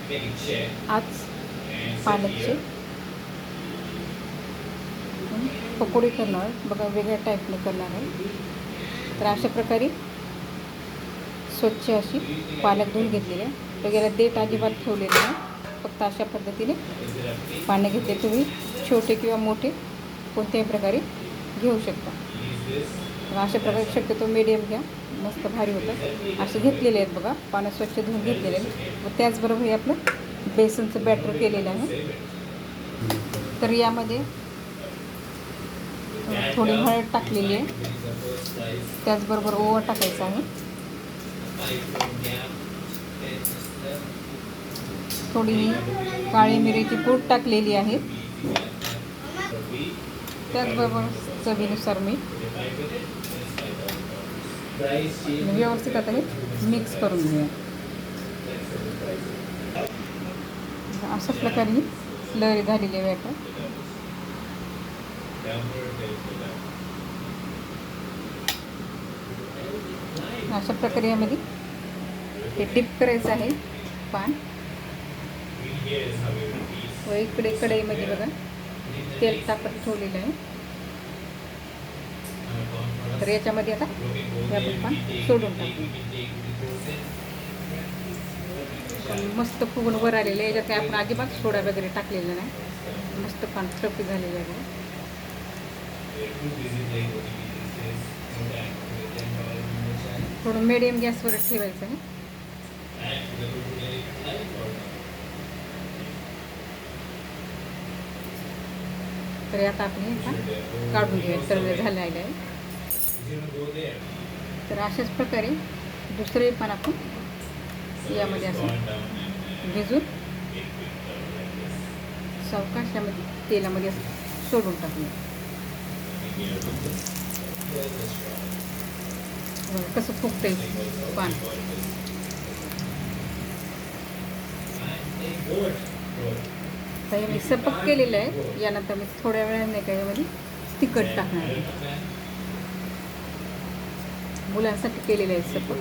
आज पालकचे पकोडे करणार बघा, वेगळ्या टाईपने करणार आहे. तर अशा प्रकारे स्वच्छ अशी पालक धुवून घेतलेली आहे. वगैरे देठ अजिबात ठेवलेले नाही, फक्त अशा पद्धतीने पाने घेतले. तुम्ही छोटे किंवा मोठे कोणत्याही प्रकारे घेऊ शकता. अशा प्रकारे शक्यतो मीडियम घ्या, मस्त भारी होतं. असे घेतलेले आहेत बघा, पानं स्वच्छ धुवून घेतलेले आहेत. व त्याचबरोबर हे आपलं बेसनचं बॅटर केलेलं आहे. तर यामध्ये थोडी हळद टाकलेली आहे, त्याचबरोबर ओवा टाकायचा आहे. थोडी काळी मिरीची पूड टाकलेली आहे, त्याचबरोबर चवीनुसार मीठ. व्यवस्थित आता हे मिक्स करून घेऊया. अशा प्रकारे स्लरी झालेली आहे बॅटर. अशा प्रकारे यामध्ये हे डिप करायचं आहे पान. व इकडे कढईमध्ये बघा तेल तापत ठेवलेलं आहे. तर याच्यामध्ये आता हे आपण पान सोडून टाकू. मस्त फुगून वर आलेलं आहे. याच्यात काय आपण अजिबात सोडा वगैरे टाकलेलं नाही. मस्त पान फ्लफी झालेलं आहे. थोडं मीडियम गॅसवर ठेवायचं आहे. तर आता आपण हे काढून घेऊया. तळलं झालेलं आहे. तर अशाच प्रकारे दुसरे पण आपण यामध्ये असं भिजून सावकाश यामध्ये तेलामध्ये असं सोडून टाकूया. कसं फुगतंय पान. तर मी सपक केलेलं आहे. यानंतर मी थोड्या वेळाने काय यामध्ये तिखट टाकणार आहे. मुलांसाठी केलेलं आहे सपक.